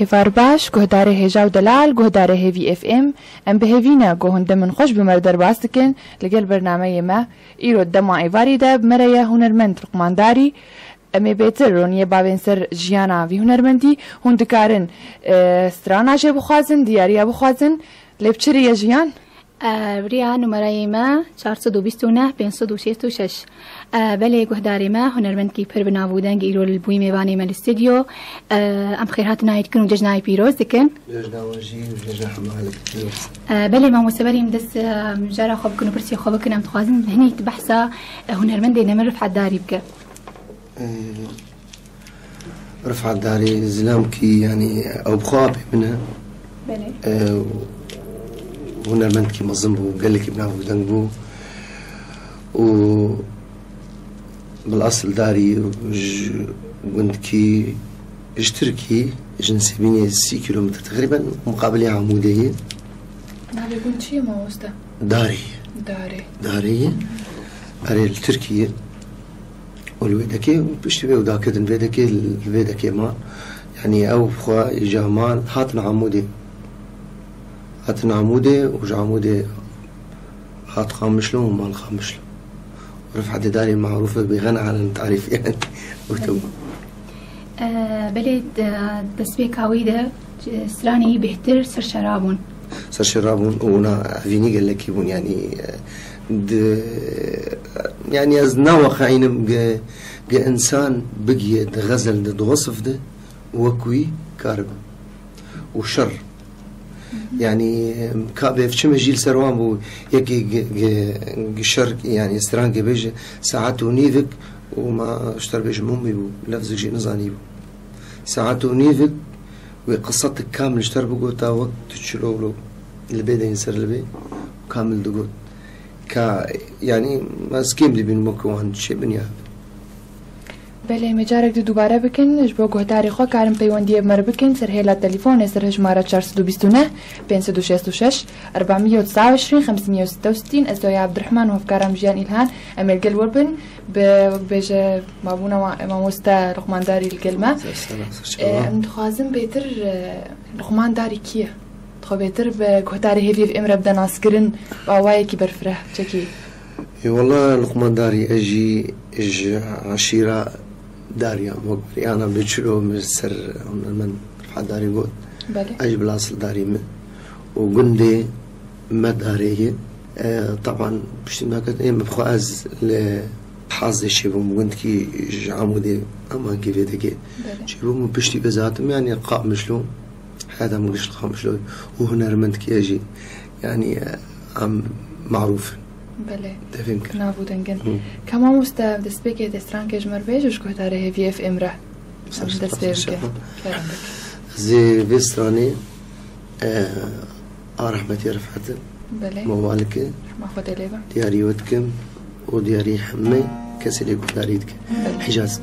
هفار باش گهداره هجاو دلال گهداره هیوی اف ام ام بهوینا گوهنده من خوش بمردر باستکن لگل برنامه ما ایرو دما ایواری ده بمریا هنرمند رقمانداری امی بیتر رونیه باوین سر جیانا وی هنرمندی هون دکارن ستراناجه بخوازن دیاریا بخوازن لبچری جیان بريا نمرای ما 429 566 بله گهداری ما هنرمند کی پر بنابودن گیرو البوی میوانی مال استودیو ام خیرات نایت کنو ججنای پیروز دکن ججناوجی ججنا حمالك بله ما مسبریم دست جرا خوب کنو برسی خوب کنم تخوازن هنی بحثا هنرمند نمر رفعت داری بك رفعت داری زلام کی يعني او بخوابي منها بله هنرمند كي مظلم بو قال لك ابنه ودنقو و بالاصل داري وانت كي اشتركي جنسي بيني 6 كيلومتر تقريبا مقابل عمودية داري قلت شي ما وسطه داري التركية والويدكي بشتبه وداكدن الويدكي ما يعني او بخوا اجا مال هاتنا عمودي وجا عمودي هات خامشلو ومال خامشلو ورفعت داري معروفة بغنى عن التعريف يعني وتو بلد تسبيك عويدة سراني بهتر سر شرابون ونا فيني قال لك يبون يعني ازنا واقعين انسان بقي غزل ضد وصف ده وكوي كاربه وشر يعني كابه في شمه جيل سروان بو يكي شر يعني استران بيجي ساعات ونيفك وما اشتر بيجي ممي بو لفظ جي نزاني بو ساعات ونيفك وقصتك كامل اشتر بقول تا وقت تشلو له البيت ينسر البيت كامل دقول يعني ما سكيم لي بين مكوان شي بنيا بله مجارك دو دوباره بکن جبو گهداری خو کارم پیوندی مر بکن سر هلا تلفن سر شماره 429 566 429 566 استوي عبد الرحمن وفكارم جيان إلهان امل قل وربن بيجا مابونا ما مستا لقمان داري الكلمه متخازم بيتر لقمان داري كيه تخو بيتر بگهداری هيفي في امر بدنا ناسكرن واواي كي برفره تشكي والله لقمان داري اجي عشيره داريا موقري أنا بيشلو من السر من رفع داري قول أجي بلاصل داري من وقندي ما داريه طبعا بشتي ما كنت إيه مبخواز لحظة شيبهم قند كي عمودي أما كيف يدكي شيبهم بشتي بذاتهم يعني قاء مشلو هذا مقش القاء مشلو وهنرمند كي أجي يعني عم معروف بله تفهمك نابو دنگن كما مستعد دسبيك دستران كجمر بيجوش كهتاره في اف امره دسبيك زي بستراني رحمتي رفعت بله موالك ما خد ليبا دياري ودكم ودياري حمي كسلي داريتك حجاز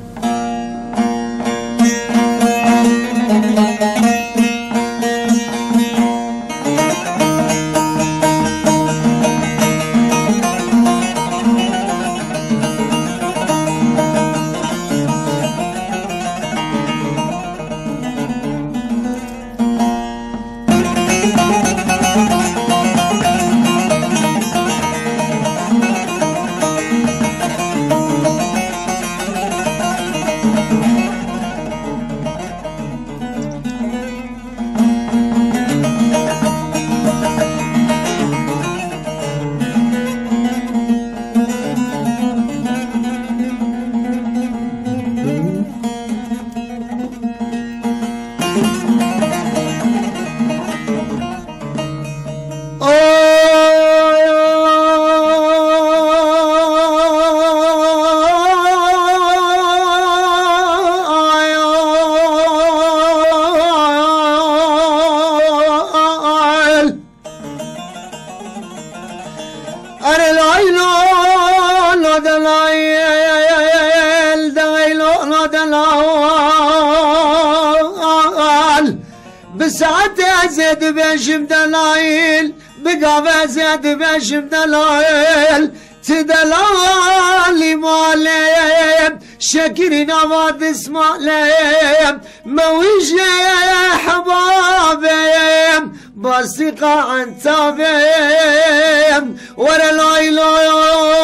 بساعت زيد بشم دلايل بقى زيد بشم دلايل تدلالي مالي شاكرين عواد اسمع لهم مويش يا حبابهم باسقة عن تابهم ورا العيلوم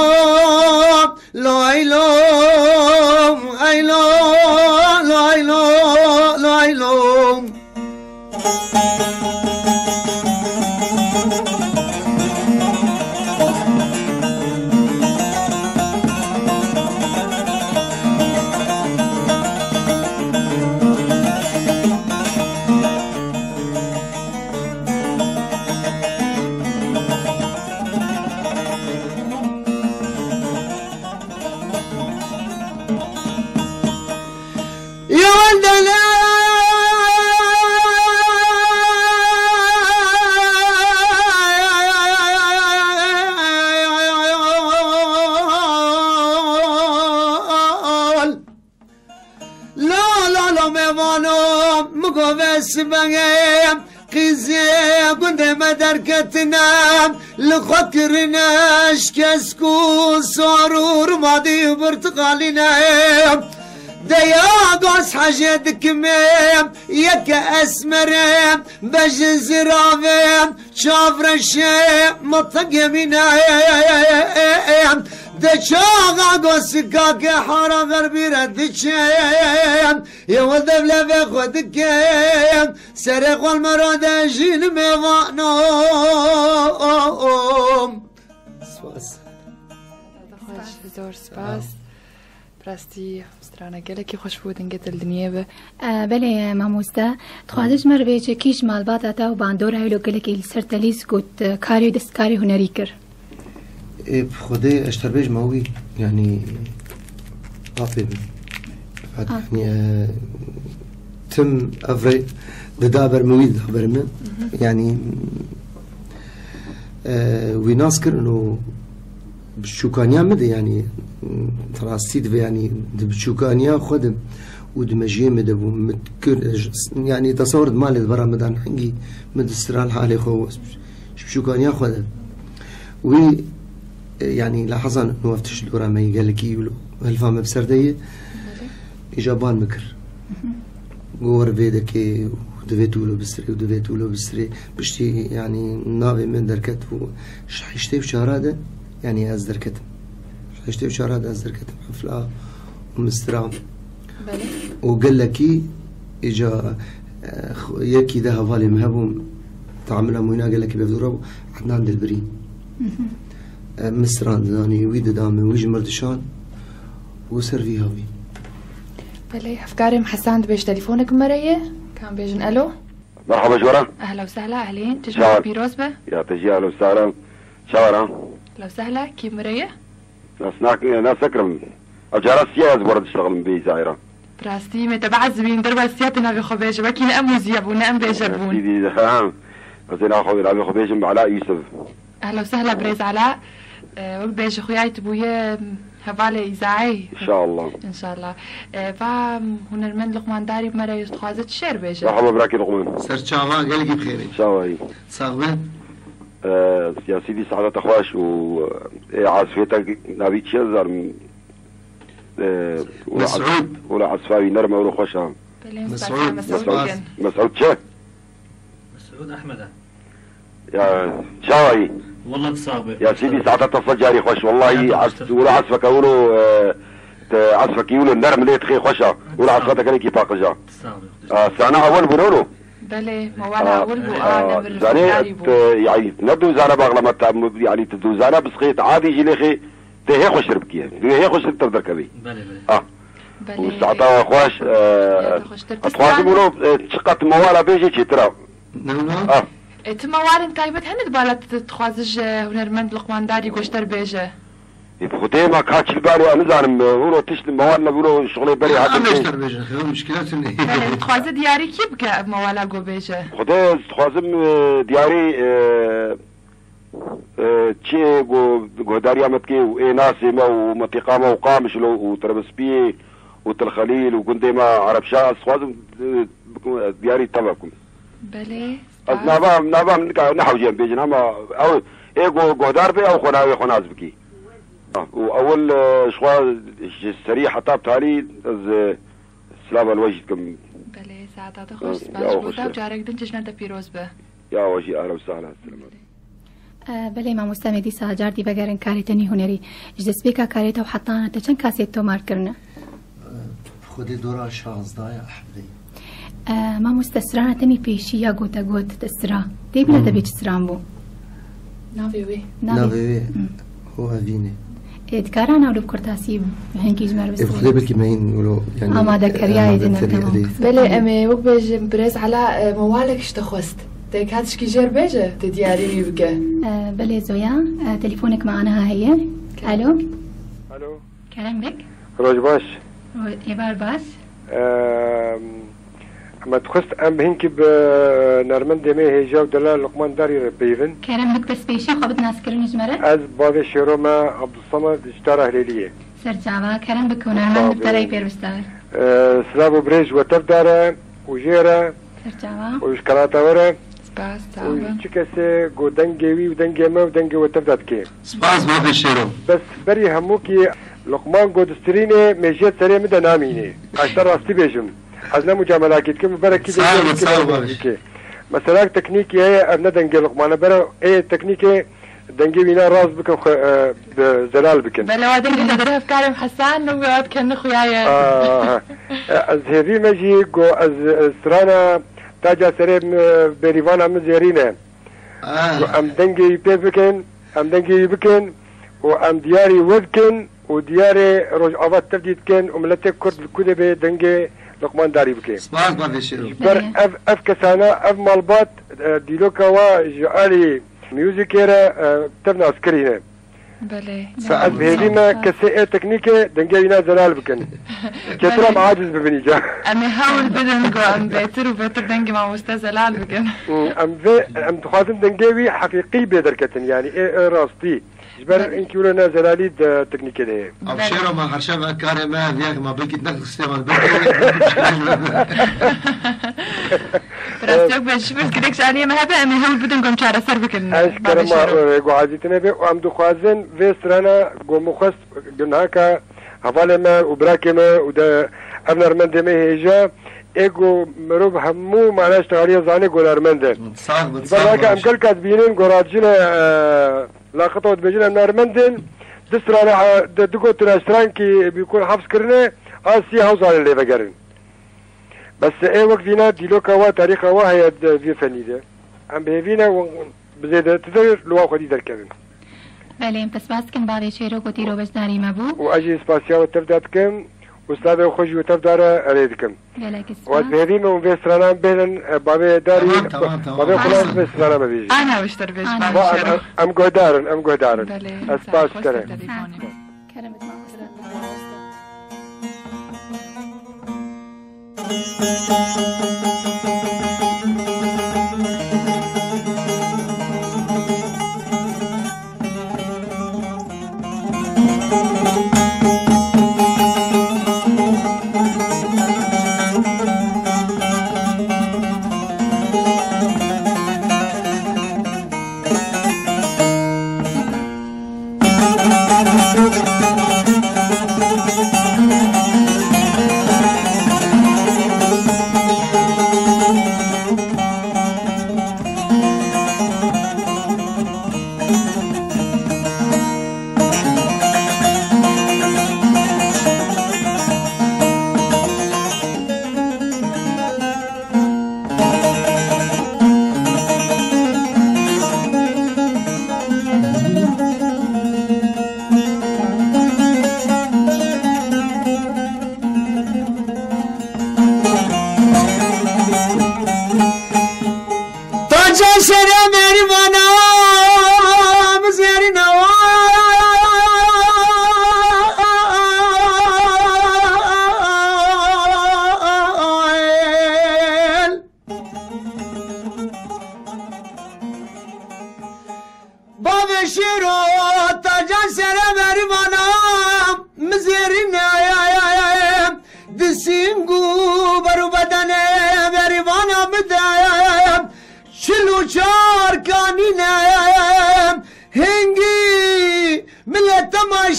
العيلوم عيلوم العيلوم العيلوم اسمعهم قزي قد ما دركتنا لخطرناش كسكو صارور ماضي برتقالنا دياغوس حاجتك ميم يك اسمرم بجز رافم شافر الشيء مطق يمينهم دشاغا غوسكاك حرام غربيرة دشيم يا ولد بلا بخدكيم سرق والمراد جيل ميوانوم سپاس زور سپاس براستی سترانه گلکی خوش بودن گت الدنيا بله ماموستا تخوازش مر بیچ کیش مالبات اتا و باندور هایلو گلکی سرتلیس گوت کاری دستکاری هنری کر بخدي اشتر بيج موي يعني عاطل يعني تم افري دابر موي دابر من يعني ويناسكر انه بالشوكانيا مدى يعني تراستيد يعني بالشوكانيا خدم ودمجيه مدى ومتكر يعني تصور مالي برا مدان حقي مدى استرال حالي خو بشوكانيا خدم وي يعني لاحظا انه وفتش الورا ما قال لك يقولوا هالفام بسرديه اجابان مكر غور بيدك ودفيتولو بسري ودفيتولو بسري بشتي يعني نابي من دركت شحشتي وشاراده يعني از دركت شحشتي وشاراده از دركت حفله ومسترام وقال لك اجا يكي ذا هفالي مهبهم تعملها موينا قال لك بفدورو عدنان دلبرين مصران زاني ويد دامي ويجي مردشان وسرفي هاوي بلي افكاري حسان بيش تليفونك مريه كان بيجن الو مرحبا جورا اهلا وسهلا اهلين تجي بيروزبه يا تجي اهلا وسهلا شاورا اهلا وسهلا كيف مريه ناس اكرم الجرس ياز برد اشتغل من بي زايره براستي متى بعزبين درب سياتنا بخبيج باكي نأم وزيابون نأم بيجربون سيدي نعم زين اخوي نبي خبيج علاء يوسف اهلا وسهلا بريز علاء وقت بيجي خوياي تبويا هفالي إذاعي إن شاء الله إن شاء الله فا هنرمن لقمان داري بمرة يستخوازت الشعر بيجي مرحبا براكي لقمان سرچاوا قالك بخير إن شاء الله صاغبة يا سيدي سعادة أخواش وعاصفتك نبي تشزر مسعود ولا عصفاوي نرمى ولا خوشها مسعود مسعود شه مسعود أحمد يا شاوي والله تصاغبة يا سيدي ساعتها تصل جاري خوش والله ولا عصفك أولو عصفك يقولوا النرم ليه تخي خوشها ولا عصفتك اللي كيف أقجع سنة أول بنولو بلي موالها أول بقى زاني يعني نبدو زانا باغلمت يعني تبدو زانا بس خيط عادي يجي لي خي تهي خوش ربكيه هي خوش تقدر كبي بلي وساعتها خوش أتخواش يقولوا شقت موالا بيجي ترى تموارن تايبت هند بالت تخوازج هنرمند لقمان داري قشتر بيجه بخدي ما كاتش بالي انا زعلم ولو تشتي موالنا بيقولوا شغلي بالي هذا قشتر بيجه مشكلته تخواز دياري كيبكى موالا قو بيجه خدي تخوازم دياري تشي قو داري امتكي واي ناسي ما ومتقامه وقامش لو وتربسبي وتلخليل وكندي ما عرب شاس خوازم دياري تبعكم بلي نابا نحو جنب بيجنا ما او ايه قدار بي او خناوي خناز بكي واول شغل السريع حطاب تالي از سلام الوجه كم بله ساعتها خوش باش بودا جارك دنجش نتا بيروز به يا وجهي اهلا وسهلا بله ما مستمدی ساجار دی بگرن کاریتنی هنری جدس بیکا کاریتا و حطانه تا چند کاسیت تو مار کرنه خودی دورا 16 احبی ما مستسرانه تمی پیشی یا گوتا گوت تسرا دی بلا دبی تسران بو ناوی ناوی هو هذيني ادكارنا ولو بكرتاسي هنكي جمر بس خذي بالك ما يقولوا يعني اما ذكريا يدنا بله امي وك بيج بريز على موالك اشتخوست تك هاتش كي جير بيجه تدياري يبقى بله زويا تليفونك معنا هي الو الو كلام بك روج باش يبار باش ما تخست ام هنكي بنرمن دمي هيجا ودلال لقمان داري بيفن كلام بك بس بيشي خبط ناس كرن جمره از بابي شيروما عبد الصمد اشترى هليليه سرجعوا كلام بك ونرمن ترى بير بستار سلابو بريج وتبدار وجيرا سرجعوا وشكراتا ورا سباس تعبان وشكسه جو دنجي ودنجي ما ودنجي وتبدات كي سباس بابي شيرو بس بري هموكي لقمان قدستريني مجيت سريع مدى ناميني عشتر راستي بيجم حزنا مجاملات كم برا كده مثلا تكنيكي هي ابنا دنجي لقمان برا اي تكنيكي دنجي وينا راس بكم بزلال بكم بلا وادن قدره في كريم حسان ويقعد كان خوياي از هذي مجي جو از سرانا تاجا سريع بريفانا مزيرينه ام دنجي بيبكن ام دنجي بكن وام دياري ودكن ودياري روج افات تبديد كن وملتك كرد الكتب دنجي لقمان داري بكي سباس بابي شيرو بر اف كسانا اف مالبات ديلوكا وجعالي ميوزيكيرا تبنا عسكرينا بله فأز بهذيما كسائة تكنيكة دنجينا زلال بكن كترم عاجز ببنيجا امي هاول بدن جو ام بيتر وبيتر دنجي مع مستاذ زلال بكن ام تخاطم دنجيوي حقيقي بدركتن يعني ايه راستي جبر انكي ولا زلالي تكنيكة ده ابشروا ما خرشبه كاري ما ذيك ما بكي تنقل سيما براستوك بشبه كدكش عليه ما هبه امي هاول بدن جو مشارة سر بكن اشكر ما جو عزيتنا بي وام دخوازن فيسترانا جو مخص جنهاكا هفالما وبراكما ودا ابن ارمنده ما هيجا ايجو مروب همو معناش تغاليه زاني جو ارمنده بلاكا ام كل كاتبينين جو راجينا لاقطه بيجينا ابن ارمندن دسترانا دقو تناشتران كي بيكون حفظ كرنا اسي هاوزان اللي بقرن بس ايه وقت فينا ديلوكا وا تاريخا وا هي في فنيده ام بهفينا بزيادة تدر لوا خدي دركن بله بس باز كن بعد شيرو كتيرو بس داري ما بو واجي سباسيال تبداتكم واستاذ خوجي وتبدار اريدكم بلاك وقت بهفينا وفيسترانا بين بابي داري بابي خلاص فيسترانا ما بيجي انا بشتر بيش ام قدارن بله اسباس ترى كرمت ما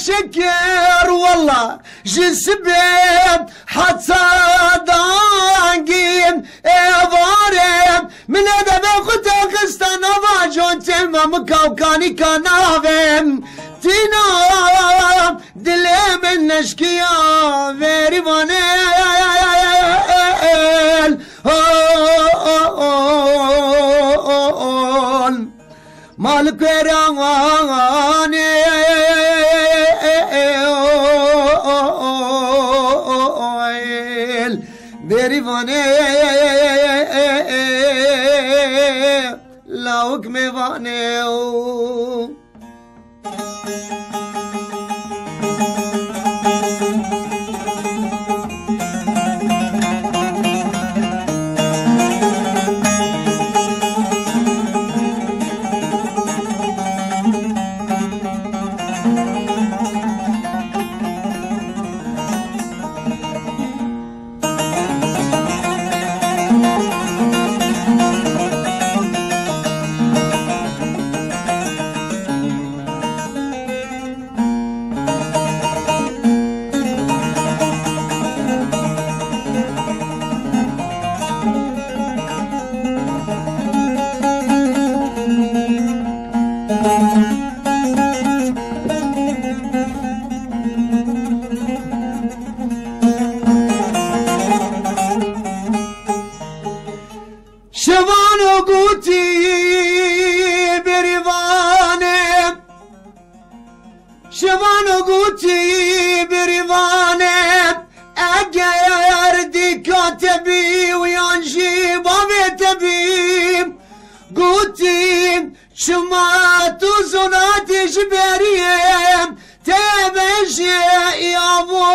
شكر والله جسبت حتى دانقين ضارب من هذا بخطة قستان فاجون تمام كوكاني كنافم تنام دلي من نشكيا فيري فانيل مالك راني بيري فانيل لاوك مي فانيل شبانو قوتي بريضانه اجر دي كاتبي ويانجي بابي تبي قوتي شمات وزناتي جبريم تبشي يا ابو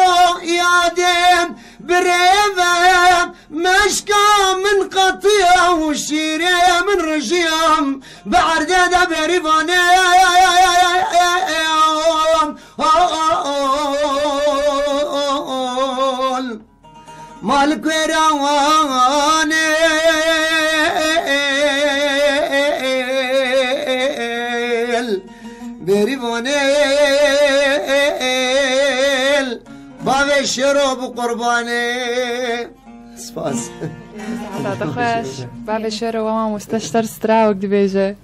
يا دم بريفم مشكا من قطيع وشيري من رجيم بعردة بريفاني مالك ويرواني بريفاني بابي الشروب قرباني سباس خوش بابي شروب وما مستشتر ستراوك دبيجه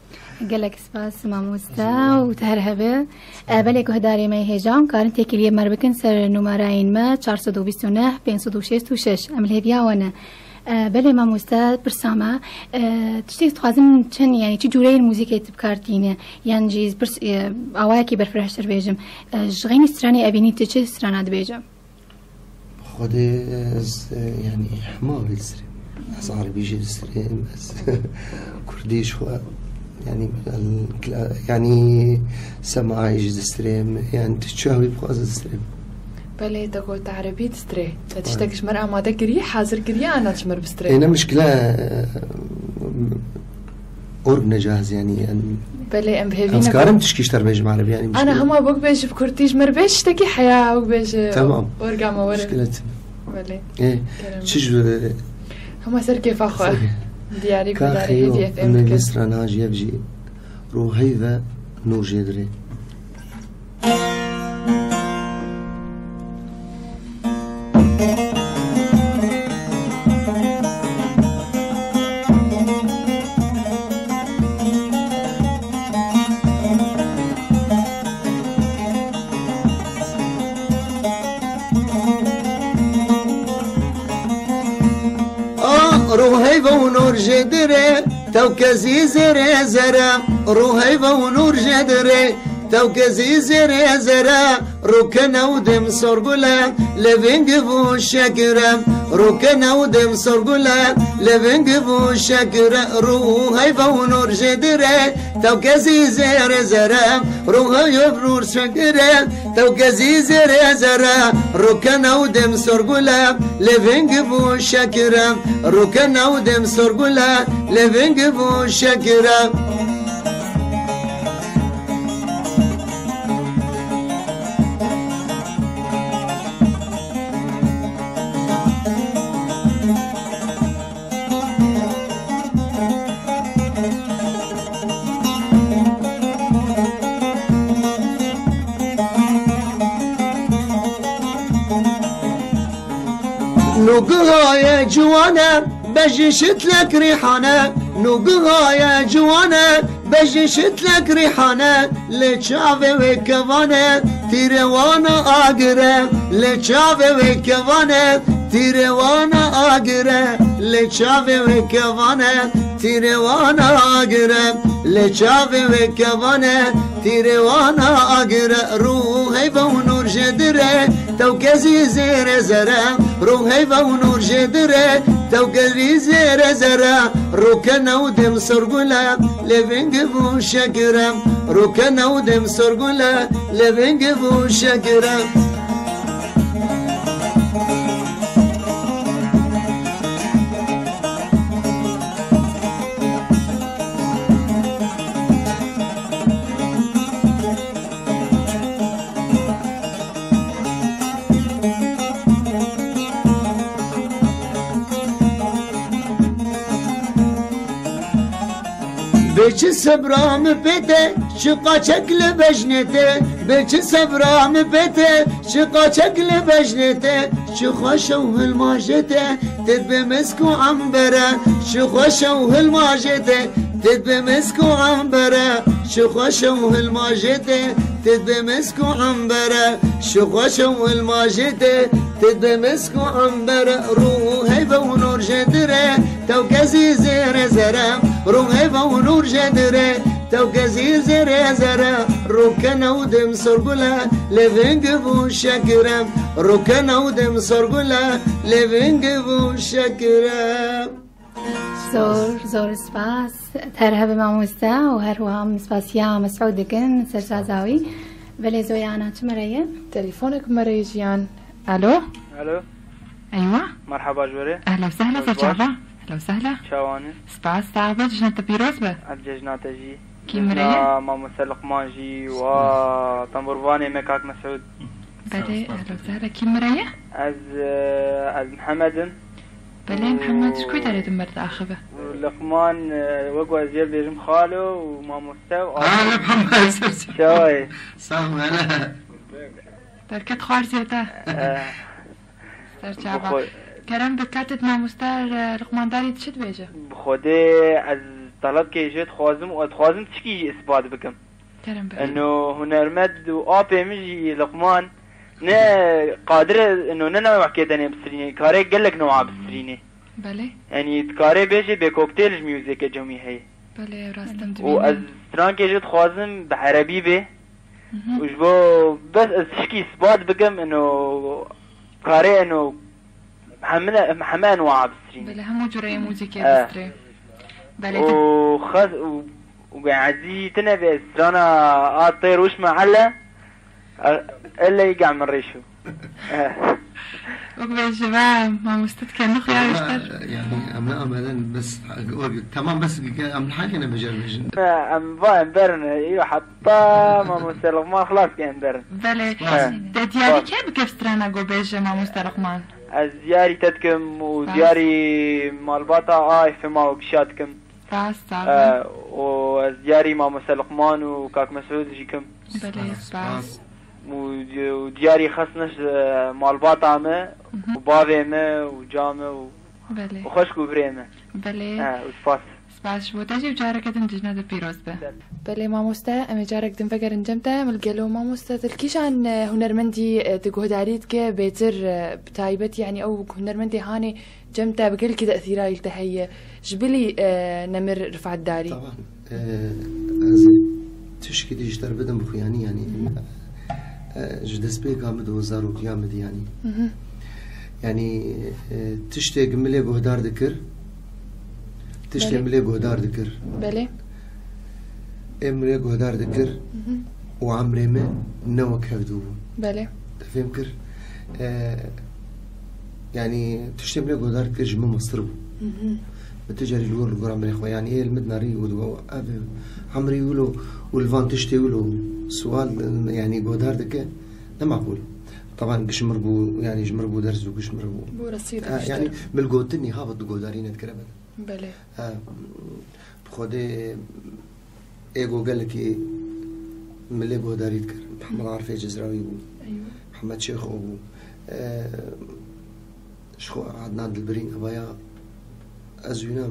قالك سپاس مامۆستا و تهرهبه بله که هداری می هجام کارن تکیلیه مربکن سر نمراین ما 429 566 امل هدیاوانه بله مامۆستا برسامه تشتیک تخوازم چن یعنی چی جوره موزیکی تبکارتینه یعنی جیز برس آوایی که برفرهشتر بیجم جغین استرانی ابینی چه استرانا دبیجم خود يعني حمار السريم بس عربي يجي السريم بس كردي شوي يعني سماع يجي السريم يعني تشاوي بقاز السريم بله تقول عربي تستري تشتكش مرأة ما تقري حاضر قري أنا تشمر بستري هنا مشكلة أوربنا جاهز يعني بله ام بهيفينا أذكارم تشكيش تربيج عربي يعني مشكلة. أنا هما بوك بيج بكرتيج مربيش تكي حياة بوك بيج تمام ورقة ما ورق مشكلة بله إيه تشج هما سر كيف أخوة دياري كاخي من مصر ناجي يبجي روهيفا نور جدري روهيفا ونور جدري توكزي زري زرا روهيفا ونور جدري توكزي زري زرا ركنا ودم سرقلا لفنقفو الشكرا ركنا ودم سرقلا لفنقفو الشكرا روهيفا ونور جدري توكزي زري زرا روهيفا ونور شكرا توكزي زري زرا ركنا ودم سرقلا لفنقفو الشكرا ركنا ودم سرقلا لفنقفو الشكرا نوقها جوانا بجشت لك ريحانة نوقها جوانا بجشت لك ريحانة لشافي وكفانة تيروانا آقرة لشافي وكفانة تيروانا آقرة لشافي وكفانة تيروانا آقرة لشافي وكفانة تيروانا آقرة روحي ونور جدرة توكزي زير زرا روحي ونور جدرة توكزي زير زرا روكنا ودم سرقلا لبنقفو شكرا روكنا ودم سرقلا لبنقفو شكرا بچ صبرام بده شقا شکل بجنته بچ صبرام بده شقا شکل بجنته شخوشو هالماجته تد بمسكو عنبره شخوشو هالماجته تد بمسكو عنبره شخوشو هالماجته تد بمسكو عنبره شخوشو هالماجته تد بمسكو عنبره روحي ونور جدره توكزي زير زرا روحي ونور جدره توكزي زير زرا روكنا ودم سرقلا لفنقفو شكرا روكنا ودم سرقلا لفنقفو شكرا زور سپاس ترهب ماموستا و هر وهم سپاسیا مسعود دکن سرسازاوی ولی زویانا چه مرایه؟ تليفونك مريجيان. الو الو ايوه مرحبا جوري اهلا وسهلا سرجعبه اهلا وسهلا شواني سپاس تعبت جنت بيروز به الججنات جي كي مريه ماما سلقمان جي و تنبرباني مكاك مسعود بلي اهلا وسهلا كي مريه از محمد بلي محمد شكون تريد مرت اخبه لقمان وقوى زيب بيجم خالو وماما مستو اهلا محمد شوي سلام هلا تركت خوارزيته سرجعبه كرم بكاتت ما مستر لقمان داري تشد بيجه بخودي از طلب كي جيت خوازم واتخوازم تشكي اثبات بكم كرم بقى انه هنرمد وابي مجي لقمان نه قادر انه ننا وحكيتني بسريني كاري قال لك نوع بسريني بله يعني كاري بيجي بكوكتيل ميوزك جميع هي بله راستم دبي واز ترانكي جيت خوازم بعربي به وجبو بس تشكي اثبات بكم انه كاري انه محمد انواع بسريني بله همو جري موسيقى بسري بله وخذ وقاعدي تنبي استرانا طير وش محله الا يقع من ريشو وقبل الشباب ما مستذكر نخيا يشتر يعني أمنا أمدا بس تمام بس أمن حاجة أنا بجربش أم فاهم برن ايوه حتى ما مستلق ما خلاص كان برن بله دياري كيف استرانا قبل ما مستلقمان الزياري تدكم وزياري مالباطا في ما وقشاتكم باس صعب وزياري ما مستلقمان وكاك مسعود جيكم بله باس ودياري خصنش مالباطا ما وبابي وجامه بله وخشكو بريمه بله وسباس سپاس شو تاجي وجارك دجنا د پیروز به بله ماموستا ام جارك دم فكر انجمتا ملقلو ماموستا تلكيش عن هنرمندي تقهداريت كه بيتر بتايبت يعني او هنرمندي هاني جمتا بقل كده اثيرا يلتهي جبلي نمر رفعت داري طبعا هذا تشكي دي اشتر بدم بخياني يعني جدس بي قامد وزارو قيامد يعني تشتي قملي قهدار ذكر تشتي ملي قهدار ذكر بلي امري قهدار ذكر وعمري ما نوك هفدو بلي تفهم كر يعني تشتي ملي قهدار ذكر جمع مصربو بتجري الور القرى عمري اخوة يعني ايه المدناري يقولوا عمري يقولوا والفان تشتي يقولوا سؤال يعني قهدار ذكر ده معقول طبعا قشمر بو يعني جمر بو درس وقشمر بو رصيد يعني ملقوتني هابط قهدارين اذكر ابدا بله بخودي ايجو قال لك ملي قهداري يذكر محمد عارف جزراوي ايوه محمد شيخ ابو شخو عدنا دلبرين أبايا أزوينا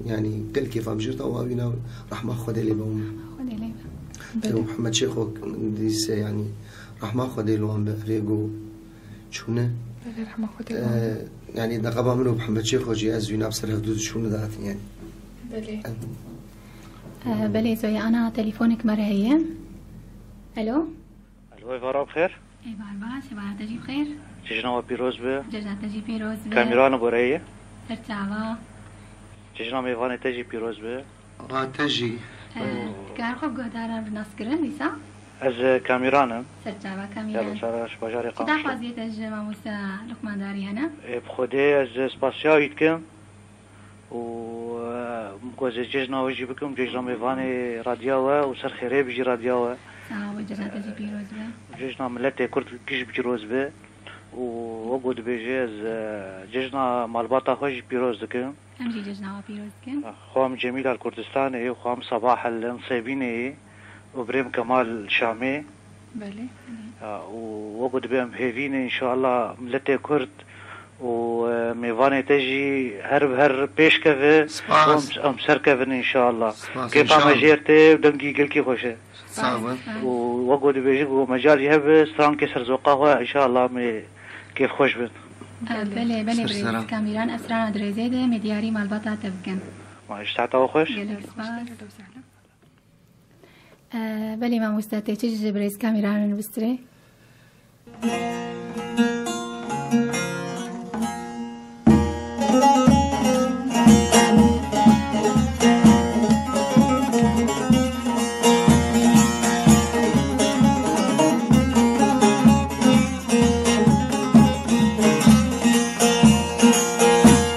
يعني كل كيف عم جرت أو أبينا رحمة خدي لي بوم خدي لي محمد شيخو ديس يعني رحمة خدي له عم بريجو شونه رحمة خدي يعني نقبا منه محمد شيخو جي أزوينا بصراحة دود شونه ذات يعني بلي زويا أنا تليفونك مرهية. ألو إيفارا بخير؟ إيفار باش إيفار تجي بخير؟ جيجنا بيروز به؟ جيجنا تجي بيروز به كاميران بورية؟ سرتعوا جيجنا ميفاني تجي بيروز به؟ تجي كار خوب قهدارا بناسكرن ليسا؟ از كاميرانم سرتعوا كاميران يلا سراش بجاري قامش كتا حوزية تج ماموسا لقمان داري هنا؟ بخودي از سباسيا يتكم و مكوزي جيجنا وجي بكم جيجنا ميفاني راديوه وسر خيري بجي راديوه جيجنا تجي بيروز به جيجنا ملتي كرت كيش بيروز به ووقود بيجي از جيجنا مالباتا خوش بيروز دكم امجي جيجنا بيروز كم خوام جميل الكردستاني وخوام صباح النصيبيني وبريم كمال الشامي بله ووقود بهم هيفيني ان شاء الله ملتي كرد وميفاني تجي هر بيش كفي ام سر كفن ان شاء الله كيف ما جيرتي ودمجي قلكي خوشه ووقود بيجي مجال يهب ستران كسر زوقه ان شاء الله كيف خوش بن بله بريز كاميران اسران دريزيده مدياري مالباتا تبكن ما اشتعتوا خوش بله ما مستعتي تجي بريز كاميران بستري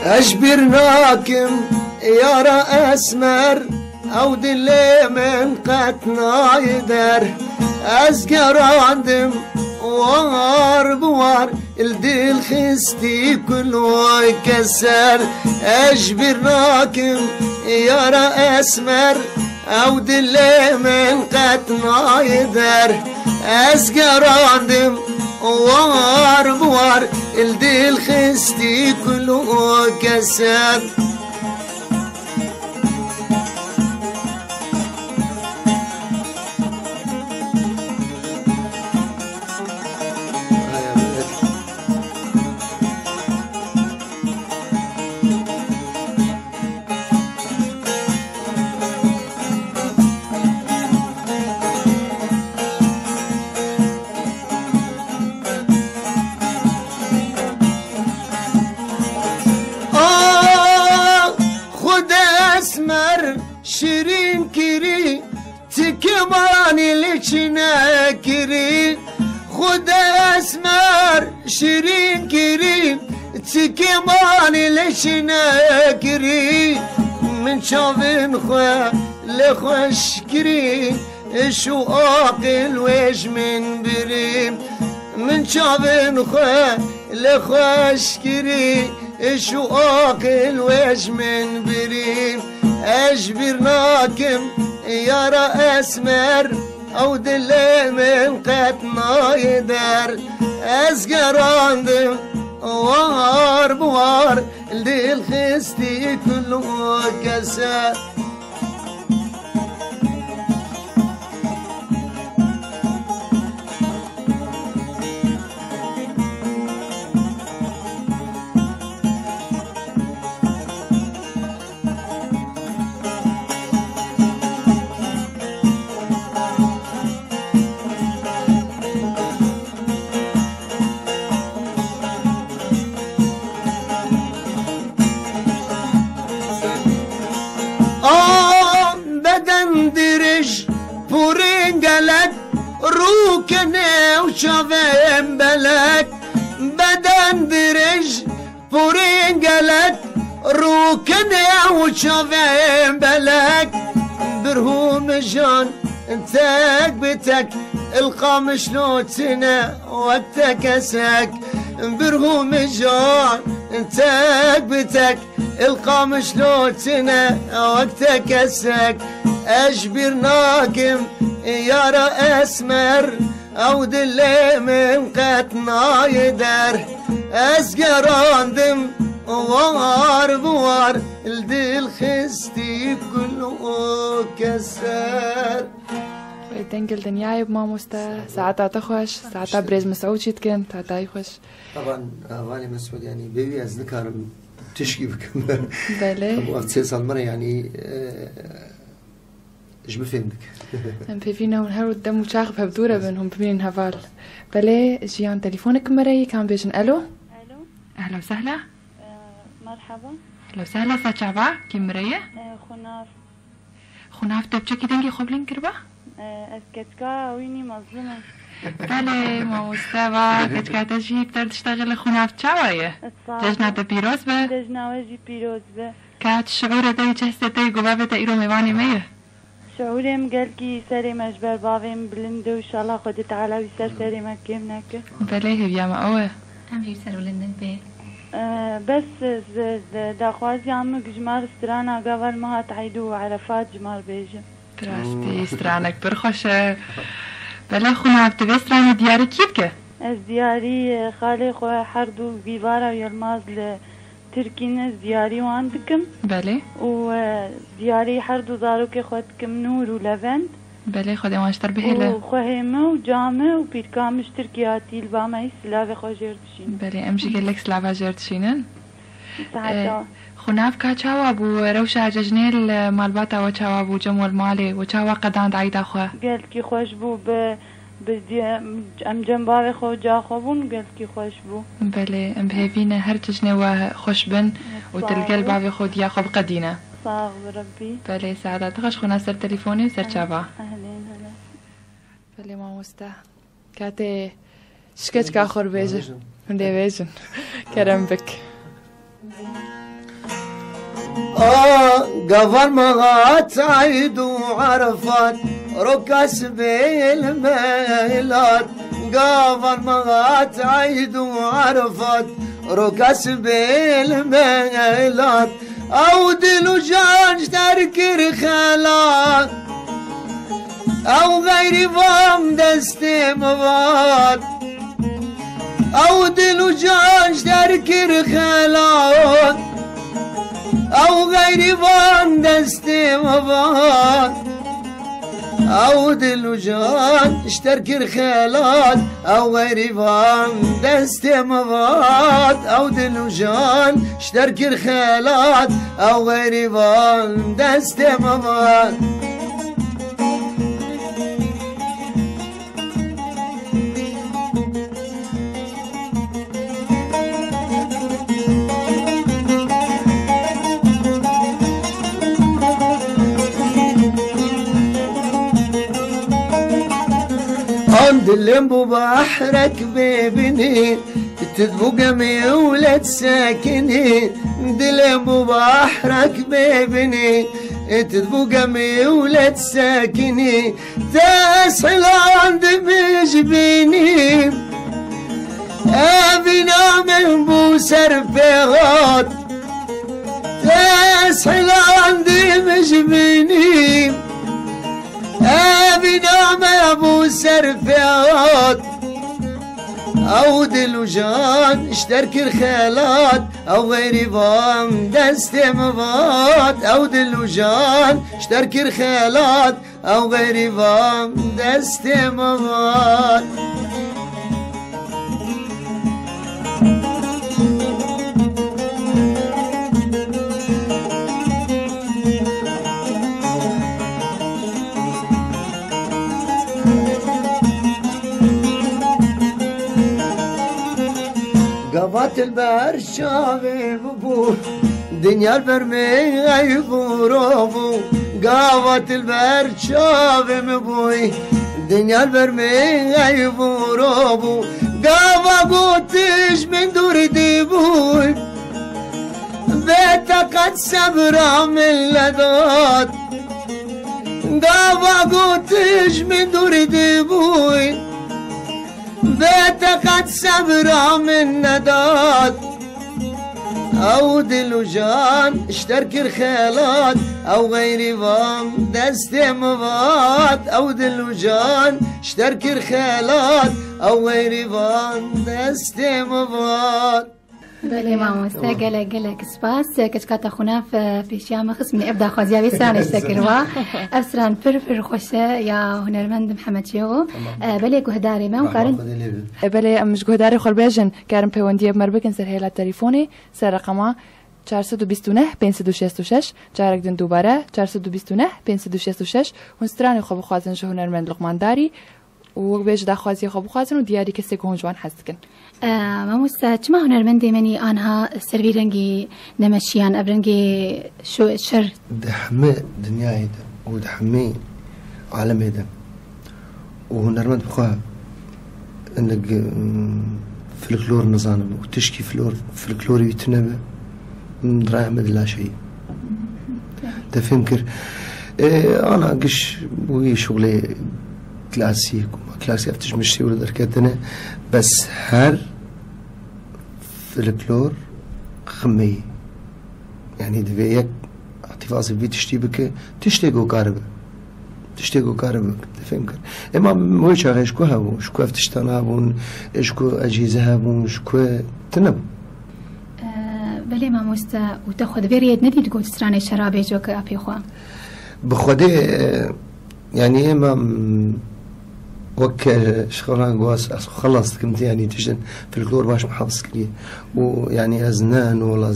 أجبرناكم يا رأسمر أو دلي من قتنا يدر أزقر عندم وار بوار الدل خستي كله يكسر أجبرناكم يا رأسمر أو دلي من قتنا يدر أزقر عندم وار بوار الدل خستي كله كسر شيرين كري تكماني لچنا كري خد اسمر شيرين كري تكماني لچنا كري من شافن خو لخوش كري شو عاقل ويش من بريم من شافن خو لخوش كري شو عاقل ويش من بريم أجبرناكم يا رأسمر أو دلي من قتنا يدر أزقر عندم وار بوار اللي الخستي كله كسر درج بورين قالك روكني وشافين بلك بدن درج بورين قالك روكني وشافين بلك برهوم جان انتك بتك القامش لوتنا وقتك اسك برهوم جان انتك بتك القامش لوتنا وقتك اسك أجبرناكم يا رأسمر او دل من قطنا يدر اسقراندم وار بوار الدل خستي كله كسر تنقل دنياي بماموستا ساعتها تخوش ساعتها بريز مسعود شيتكن تعتا يخوش طبعا أغاني مسعود يعني بيبي از نكارم تشكي بكم بله أبو أغتسي صال مرة يعني إيش بفهمك هم فينا ونهار الدم وشاخ بهبدورة بينهم بمين هفال بله جيان تليفونك مري كان بيجن ألو أهلا وسهلا مرحبا أهلا وسهلا سا شعبا كيم مرية خناف تبچه دنگي خوبلين كربا اسكتكا ويني مظلمة بله ما مستوى كتكا تجي بتر تشتغل خناف شعوايه ججنا بيروز به ججنا وجي بيروز به كات شعور داي جهسة داي قبابة ايرو ميواني ميه شعورم قالكي سري مجبر بابم بلند وإن شاء الله خدت على ويسر سري مكيمنك بله هي ما اوه هم يسر ولندن بيه بس داخوازي عمك جمار استرانا قبل ما تعيدو عرفات جمار بيجي تراستي استرانك برخوش بلا خونا بتبي استراني دياري كيبكه از دياري خالي خو حردو بيبارا يلماز لتركين دياري وعندكم بله ودياري حردو زاروكي خودكم نور ولفند بله خودي واشتر بهله وخهمه وجامه وبيركامش تركياتي البامي سلاوي خو جردشين بله امشي قلك سلاوي جردشينن ساعتا خناف كا چاوا بو روشا ججنيل مالباتا و چاوا بو جمول مالي و چاوا قداند عيدا خو قالت كي خوش بو ام جنباوي خو جا خوبون قالت كي خوش بو بله ام بهيفينا هر ججني و خوش بن و تلقى الباوي خو ديا خو بقدينا صاغ ربي بله سعادة تخش خونا سر تليفوني وسر چاوا اهلين هلا بله ما مستا كاتي شكت كاخر بيجن دي بيجن كرم بك قفر مغات عيد وعرفات ركس بالميلات قفر مغات عيد وعرفات ركس بالميلات او دلو جانج تركر خلات او غير فام دستي مبات او دلو جانج تركر خلات او غير فان دستي مبات او دلو جان اشترك الخيالات او غير فان دستي مبات او دلو جان اشترك الخيالات او غير فان دستي مبات دلم بو بحرك بابني تذبو قمي ولد ساكني دلم بو بحرك بابني تذبو قمي ولد ساكني تسحل عند بجبيني ابنا من بو سرفيغات تسحل عند بجبيني ابنا ابو سرفيات او دلو جان اشترك الخيالات او غير فان دستي مبات او دلو جان اشترك الخيالات او غير فان دستي مبات قفات البر شافي ببو دنيا البرمي غيبورو قفات البر شافي مبوي دنيا البرمي غيبورو قفا قوتش من دور ديبوي بيتا قد سبرا من لذات قفا قوتش من دور ديبوي بيت قد سبرا من نداد او دل و جان اشترك الخيالات او غير فام دست مباد او دل و جان اشترك الخيالات او غير فام دست مباد. بله مامۆستا گەلێک سپاس کەچکاتە خونا پێشیامە خستمی ئەبدا خوازیاوی سرانش دەکردوە ئەفسران پر خۆشە یا هونەرمەند محەممەدیەوە بەلێ گوهدارێمە و کارن بەلێ ئەمش گۆداری خۆربێژن کارم پەیوەندیە بمەر بکەن سەر هێلا تەلیفۆنی سەررەقەمە 429 566 جارێک دن دووبارە 429 566 هونسترانی خۆ بخوازن ژە هونەرمەند لوقمانداری و بێژ داخوازی خۆ بخوازن و دیاری کەسێک هۆن جوان حەزکن. مامۆستا چما هونەرمەند دێمەنی ئانها سەروی ڕەنگی نەمەشیان ئەبرەنگی شەر دەحمە دنیایدا و دەحمەی عالەمێدا و هونەرمەند بخوا ئەندێک فلکلۆر نەزانم و تشکی فلکلۆری تنەبە دراي أحمد اللاشي تفهم كر أنا قش وهي شغلي كلاسيك وما كلاسي أفتش مشي ولا دركتنا بس هر فلكلور خمي يعني دفيك احتفاظي في تشتي بك تشتيقو كاربة تفهم كر إما مو شغل إيشكو هابون إيشكو أفتشتنا هابون إيشكو أجهزة هابون إيشكو تنبو بله مامۆستا و تە خۆ دەبێت نەدیت گوت سترانەی شەرابێجۆکە ئەپێخوا بخودێ يعني إما وەک شغلان گواز خلص كنت يعني تجن في الكلور باش محافظ كليه ويعني أزنان ولا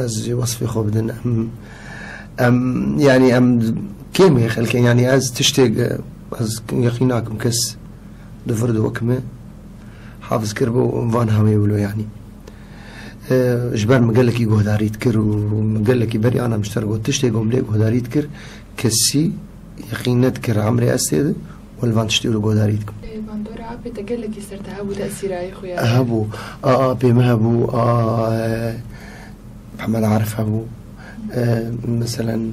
زي وصفي خو بدنا يعني كيما يخلك يعني از تشتاق از يقيناكم كس دفرد وكمه حافظ كربو فان هامي ولو يعني جبر مقالك يقهداري تكر ومقالك يبري أنا مشترك وتشتاقهم ليك قهداري تكر كسي يقين تكر عمري أستيد والفان تشتغلوا قهداري تكر باندورا عبي تقلك يصير هابو تأثير أي خويا هابو بما هابو محمد عارف هابو مثلا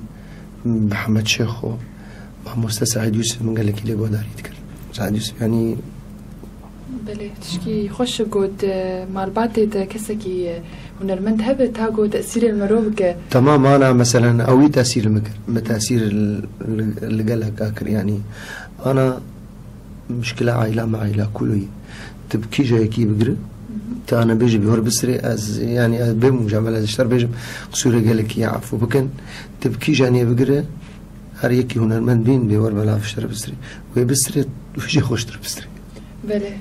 محمد شيخو مامۆستا سعيد يوسف من قال لك اللي قهداري تكر سعيد يوسف يعني بله تشكي خوش قد مال بعد كسكي هنرمند هبت هاجو تأثير المروبك تمام. أنا مثلا أوي تأثير المكر ما تأثير اللي قالها كاكر يعني أنا مشكلة عائلة مع عائلة كله تبكي جاي كي بقرا أنا بيجي بهور بسري از يعني بيم جامل از اشتر بيجي قصورة قال لك يعفو بكن تبكي جاني بقرا هر يكي هنرمند بين بيور بلا في اشتر بسري وهي بسري وفيجي خوشتر بسري بله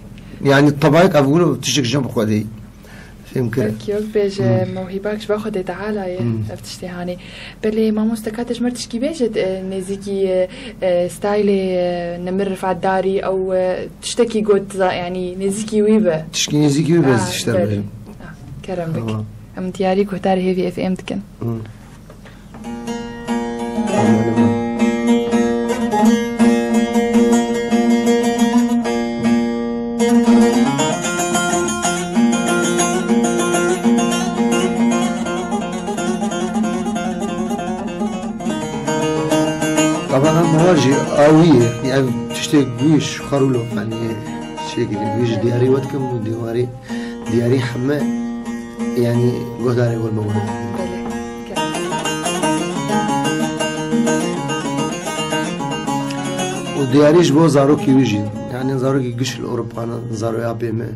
يعني الطبايق أقوله تشتك جنب خودي فهم كده كيوك بيج موهباكش باخد تعالى افتشتي هاني بلي مامۆستا كاتش مرتشكي بيجت نزيكي ستايلي نمر في الداري او تشتكي قلت يعني نزيكي ويبه تشكي نزيكي ويبه تشتغل كرم بك ام تياري كوتاري هيفي اف ام تكن طبعا مواجه قوية يعني تشتاق بيش خرولو يعني شيء كده بيش دياري ودكم ودياري حماء يعني قهداري والمواد ودياريش بو زاروكي ويجي يعني زاروكي قش الأوروبا أنا زارو يا بيما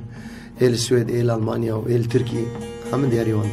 إيه السويد إيه ألمانيا وإيه التركي هم دياري وانا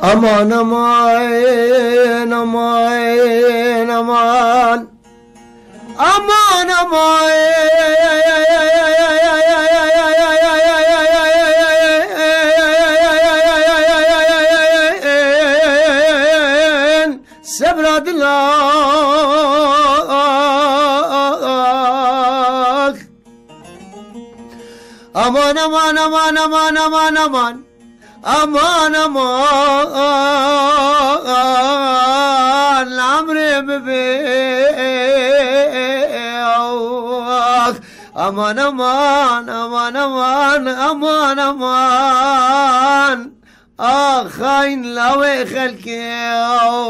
أمان أمان أمان أمان أمان أمان سبراد الله أمان أمان أمان أمان أمان أمان أمان أمان ببيخ أمان أمان أمان أمان أمان أمان خاين لوي خلكيو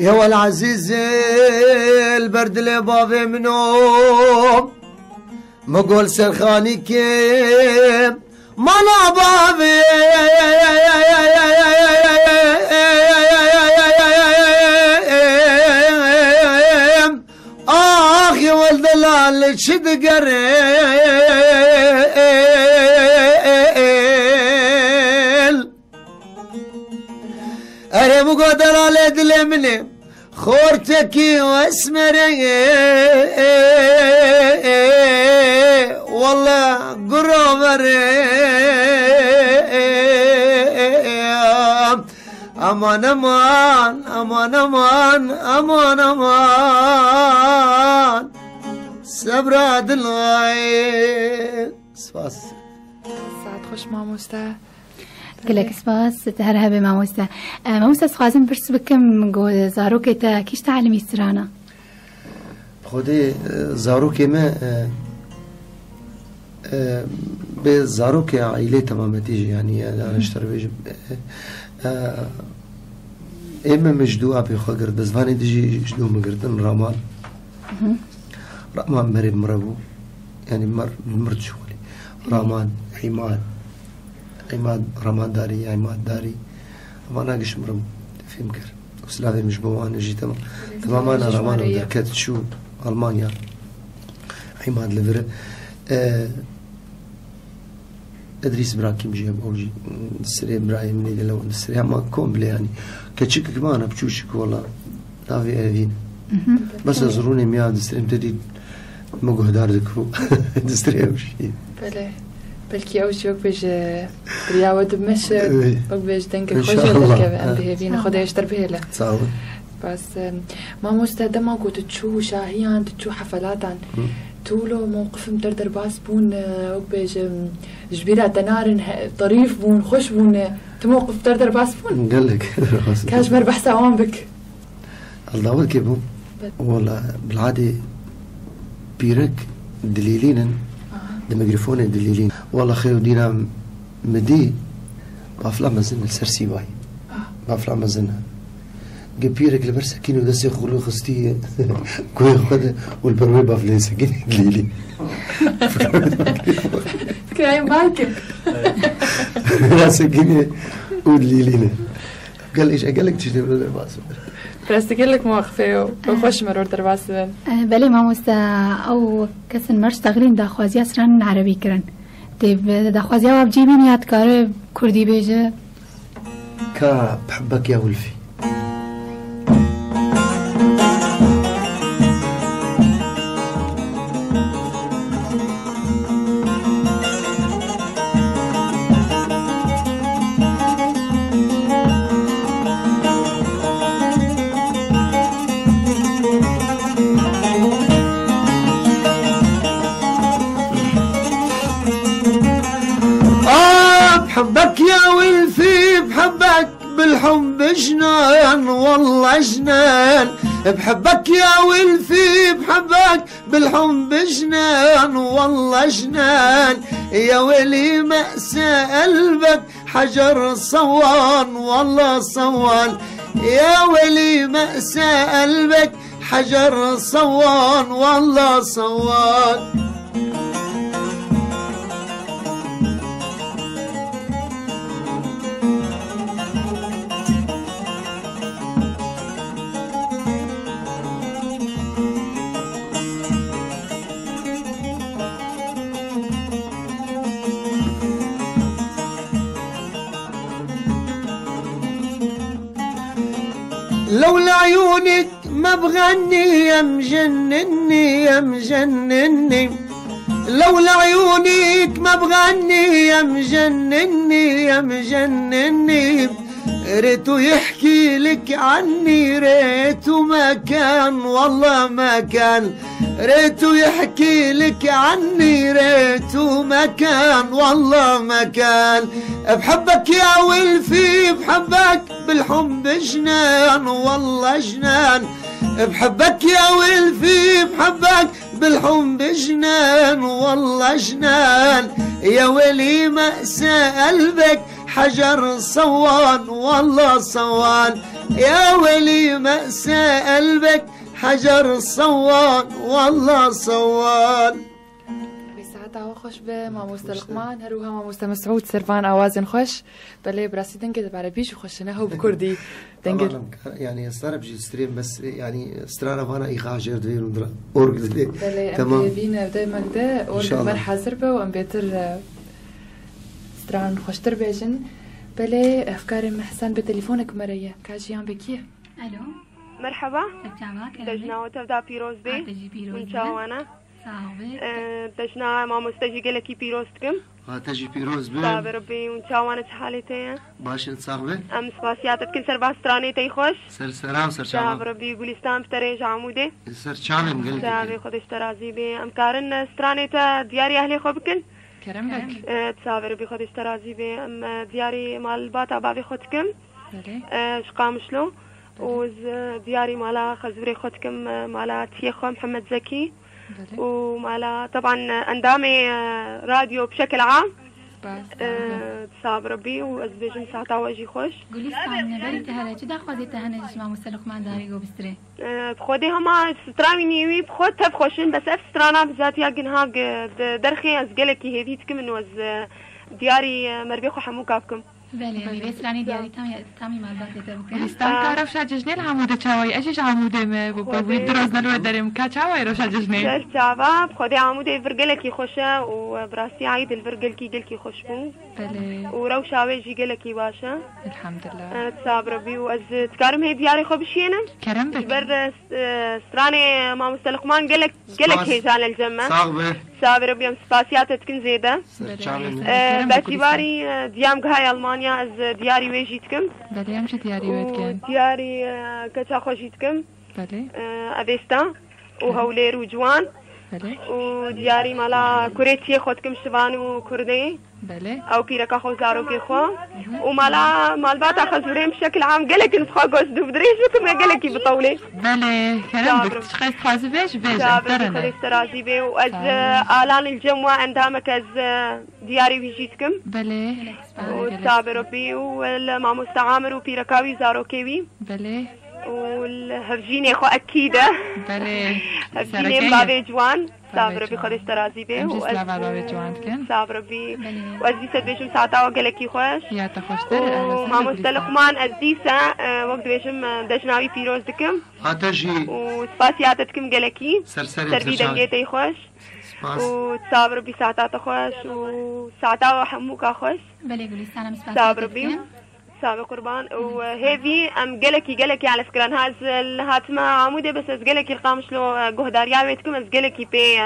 يا والعزيز البرد اللي بابي منوم مقول سرخاني كيم مالا بابي يا ولد اللي شد قريل أنا مقدر على دلي مني خورتكي واسمري والله قربري أمان أمان أمان أمان أمان أمان سبراد الغاية سباس ساعت خوش ماموستا قلك سباس تهرهبي ماموستا ماموستا سخوازم برس بكم قو زاروكي تا كيش تعلمي سترانا خودي زاروكي ما بزاروكي عائلة تماما تيجي يعني أنا اشتري بيجي إما مجدوعة بيخاجر بس فاني تيجي جدو مقردن رامان رامان مريب مربو يعني مرد شغلي رامان عماد رامان داري عماد داري ما ناقش مربو في مكر وسلافي مش بوان جي تماما أنا رامان ودركات شو ألمانيا عماد لفر ادريس براكيم جيب اوجي السري ابراهيم نيدي لو السري ما كومبلي يعني كتشك كمان بتشوشك والله لا في اذين بس زروني مياد السري امتدي مجهدار ذكرو السري اوجي بله بلكي اوجي وك بيج رياود بمش وك بيج دنك خوش لك عنده فينا خدها يشتر بهلا صح بس ما مستخدمه قلت تشو شاهيان تشو حفلاتان تولو موقف مدردر باس بون وبيج جبيرة تنار طريف بون خوش بون تموقف مدردر باس بون قال لك كاش مربح سوام بك الله كيف والله بالعادة بيرك دليلين دميكروفون دليلين والله خير دينا مدي بافلام مزن السرسي باي بافلام مزنها جبيرك لبرسة كينو دسي خلو خستي كوي خد والبروي بافلين سكين دليلين كاين بالك سكين ودليلين قال ايش قال لك تشتري ولا باس بس لك موقفه وخش مرور درباس بلي ماموستا او كسن مرش تغرين دا خوازيا سران عربي كرن طيب دا خوازيا وابجيبين ياد كار كردي بيجه كا بحبك يا ولفي بحبك يا ولفي بحبك بالحب جنان والله جنان بحبك يا ولفي بحبك بالحب جنان والله جنان يا ولي مأسى قلبك حجر صوان والله صوان يا ولي مأسى قلبك حجر صوان والله صوان لولا عيونك ما بغني يا مجنني يا مجنني، لولا عيونك ما بغني يا مجنني يا مجنني، ريتو يحكي لك عني ريتو ما كان والله ما كان، ريتو يحكي لك عني ريتو ما كان والله ما كان، بحبك يا ولفي بحبك بالحب جنان والله جنان، بحبك يا ولفي بحبك بالحب جنان والله جنان، يا ولي مأسى قلبك حجر صوان والله صوان، يا ولي مأسى قلبك حجر صوان والله صوان. بساعتها خوش به ماموستا لقمان هروها ماموستا مسعود سرفان اوازن خوش بلي براسي دنقد بعربيش وخشنا هو بكردي دنقد يعني استرا بجي ستريم بس يعني استرانا فانا ايخاجر دير ودرا اورج دي تمام بينا بدا مقدا اورج مر حاضر به وام بيتر استران خوشتر بيجن بلي افكار محسن بتليفونك مريا كاجيان بكيه. الو مرحبا مرحبا دجنا وتبدا بيروز بي ونشاوانا دجنا ما مستجي قالكي بيروز تكم تجي بيروز بي صابر ربي ونشاوانا حالتي باش نتصاحبي ام سباسياتك كن سربا ستراني تي خوش سر سلام سر شام صابر ربي غولستان بتريج عمودي سر شام قلت صابر خدش ترازي بي ام كارن ستراني تا دياري اهلي خو بكن كرم بك تصابر بي خدش ترازي بي ام دياري مال باتا بابي خدكم شقامشلو وز دياري مالا خزوري خدكم مالا تيخو محمد زكي ومالا طبعا اندامي راديو بشكل عام صاب ربي وازبيجم ساعتا واجي خوش قوليستان بريت هلا جدا خودت هنا جسمه مسلق ما داري جو بستري بخودي هما سترامي نيوي بخود تفخوشن بس اف سترانا بذات ياقن هاق درخي ازقلكي هديتكم انو از دياري مربيخو حمو كابكم بله بس لانی دیاری تامی مالبات تبکه استان کارف شججنی العمود چاوی اجش عموده ما بوی دراز نلو دریم کا چاوی رو شججنی چش چاوا خودی عموده ورگل کی خوشه و براسی عید الورگل کی گل کی خوش بو بله و رو شاوی جی گل کی باشه الحمد لله صابر بی و از تکارم هی دیاری خوب شینه کرم بک بر سترانه ما مستلقمان گل کی جال الجمه صابر بی ام سپاسیات تكن زيده باعتباري ديام هاي المانيا از دياري ويجيتكم بله امشي دياري ويتكم دياري كتا خوجيتكم بله افيستا وهولير وجوان بله ودياري مالا كوريتي خودكم شبان وكردي بله او بيركا خو زارو كي خو ومالا مالباتا خزورين بشكل عام قالك نسخا قوس دوبدريش بكم قالكي بطولي بله كلام بك تشخيص خاص بيش درنا استرازي بي واز الان الجمعة عندامك از دياري ويجيتكم بله وصابر ربي والماموس عامر وبيركاوي زارو كيوي بله والهرجيني خو اكيده بله هرجيني بابي جوان صابر ربي خدش ترازي بي واسلا بابي جوان كان صابر ربي وازديسة بيشم ساعتا وقالكي خوش يا تخوشتر وماموس لقمان ازديسة وقت بيشم دجناوي بيروز دكم هاتجي وسباسياتتكم قالكي سرسري تربي دنجيتي خوش وتصابر ربي ساعتا تخوش وساعتا وحموكا خوش بلي قولي استانا مسباسياتتكم صابر ربي صابر قربان وهذي ام قالكي على فكرة هاز هاتما عمودة بس قالكي القامش لو قهداريا بيتكم از قالكي بي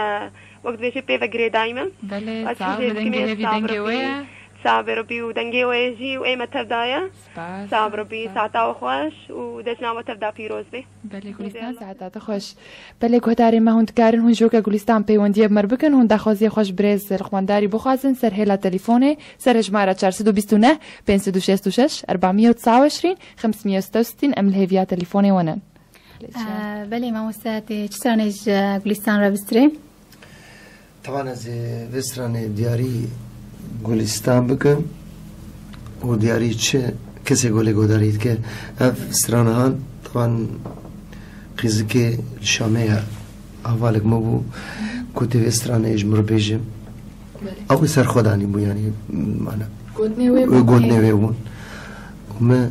وقت بيشي بي فقري دايما بله صابر دنجي هذي دنجي ويا صابر ربي ودنجي ويجي وايما تبدايا صابر ربي ساعتا وخوش ودجنا وتبدا بيروز بي بله گلستان ساعتا خوش بله گهداری ما هند کارن هون جوکا گلستان پیوندی بمر بکن هون دخوازی خوش برز رخوانداری بخوازن سر هلا تليفونه سر جماره 429 566 429 566 ام الهيفيا تليفوني ونن بله ما مستعد چسانج گلستان را بستری طبعا از وستران دیاری گلستان بکن و دیاری چه کسی گله دارید که اف سترانهان طبعا قیزی شامه اولک مبو کتی وسترانه اجمر بیجم او سر خودانی بو یعنی مانا گودنه وی بون وما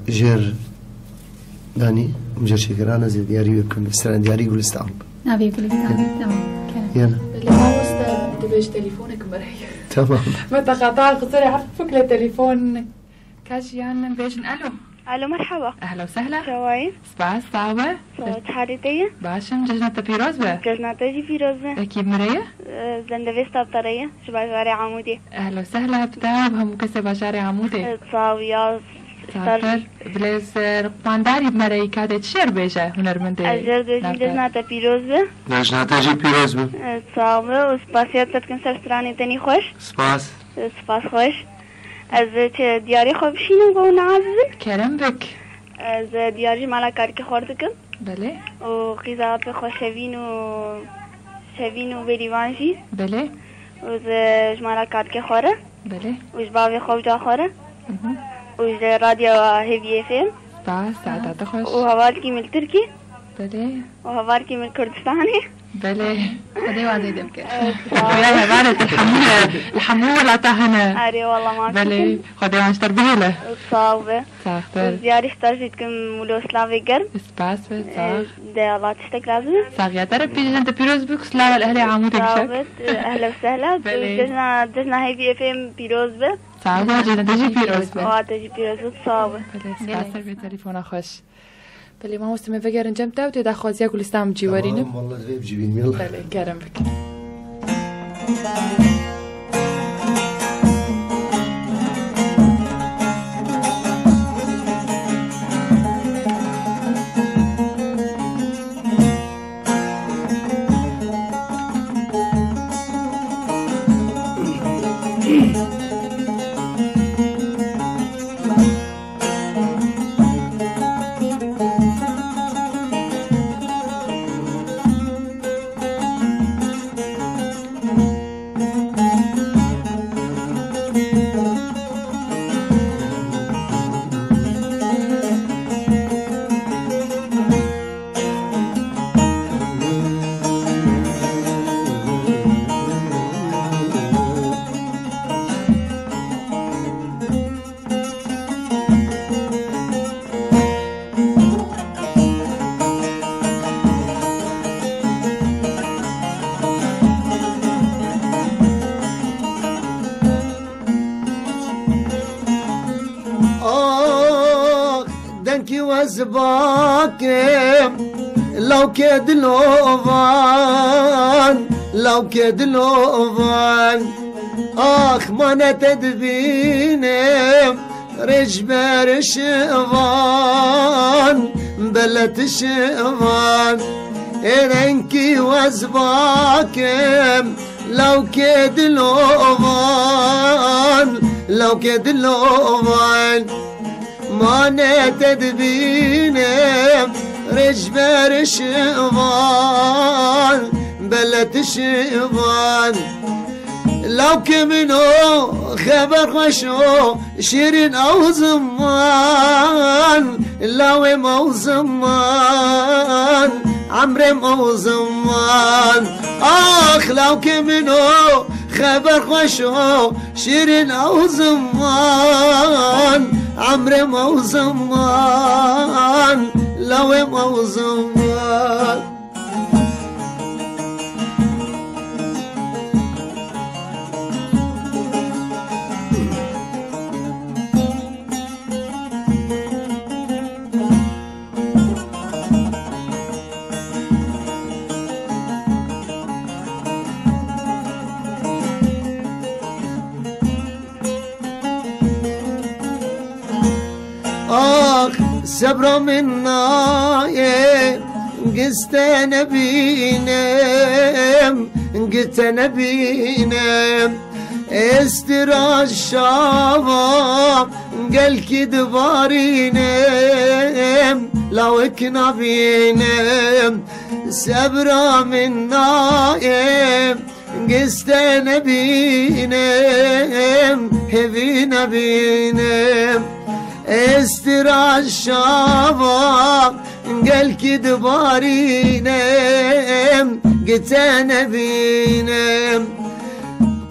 جر دانی مجر شکرانه زی دیاری بکن وستران دیاری گلستان نبي گلستان تمام يلا اللي ما مستعد تبيش تليفونك مريح تمام ما تقاطع القصير عرفك للتليفون كاش يعني بيش الو الو مرحبا. اهلا وسهلا. شوين؟ سباس صعبة. صوت حالتي؟ باشم ججنة بيروز به. ججنة تجي بيروز به. اكيد مرية؟ زندفيستا بطرية شبه شارع عمودي. اهلا وسهلا بتاب هم كسبة شارع عمودي. تصاوية سافر بليز قمانداري بمري كادة شير بيجا هنرمندي. أجل ججنة بيروز به. ججنة تجي بيروز به. تصاوية وسباسيات تتكن سرسراني تاني خوش. سباس. سباس خوش. از دیاری خوب شینم گو نعزه کرم بک از دیاری مالا کارکی خوردکم بله و غذا به خوشوین و بریوانجی بله و از مالا کارکی خوره بله و از باوی خوب جا خوره و از رادیو هیوی افم باز ساعت خوش و هوال کی مل ترکی بله و هوال کی مل کردستانی بله خدي وعدي دمك يا بارد الحموه لا تهنا اري والله ما بله خدي وعش تربيله صعبه ساختر زياري اخترتكم مولوسلافي قرب سباس صح ده الله تشتك لازم صح يا ترى بيجي انت بيروز بوكس لا الاهلي عمودك شك اهلا وسهلا دجنا هي في اف ام بيروز به صح جينا تجي بيروز به تجي بيروز صعبه سباس به تليفون خوش بله ما مستمع بگرن جمتا و تدا خوازیا گلستان جیوارینم والله زي بجيبين يلا بله گرم بک وزباكم لو كد لوفان لو كد لوفان آخ ما نتدبينم رجبر شفان بلت شفان إنكي وزباكم لو كد لوفان لو كد لوفان ما نتدبينم رجبر شفان بلت شفان لو كمنو خبر خوشو شيرين او زمان لو مو زمان عمري مو زمان اخ لو كمنو خبر خوشو شيرين او زمان عمري مو زمان لو مو زمان صبر منا قست نبينم قلت نبينم استرا الشباب قال كدبارينم لو كنا بينم صبر منا قست نبينم هبي نبينم استرا الشباب قال كدبارينم قلت نبينم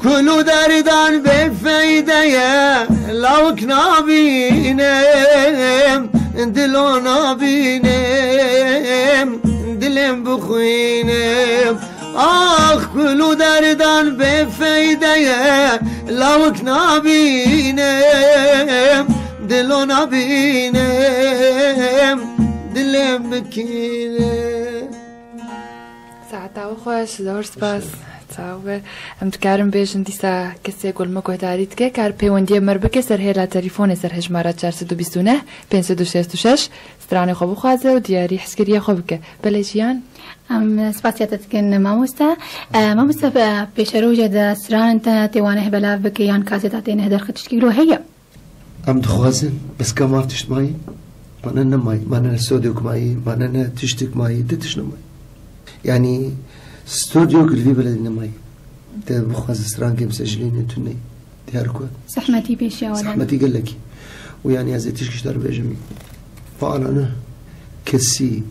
كل دردان بفايدة يا لو كنا بينم دلونا بينم دلم بخوينم آخ كل دردان بفايدة يا لو كنا بينم دلو نبینم دلم بکینه ساعتا خوش دور سپاس تاوه ام دکارم بیشن دیسا کسی گل مکو دارید که کار پیوندی مربکه سر هیلا تلفن سر هجمارات 429 566 سترانی خوب خوازه و دیاری حسکریه خوب که بله جیان ام سپاسیاتت کن ماموستا پیشرو جد سران انت تیوانه بلا بکیان کاسیتاتین هدر خدشتگیرو هیا ام دخوازن بس كم عرفتش معي ما أنا معي ما أنا استوديوك معي ما أنا تشتك معي تتش معي يعني استوديوك اللي في بلدنا معي تبخواز استرانك مسجلين توني تهاركوا زحمتي بيش يا ولد زحمتي قال لك ويعني هذا تشكش دار بيجمي فأنا كسي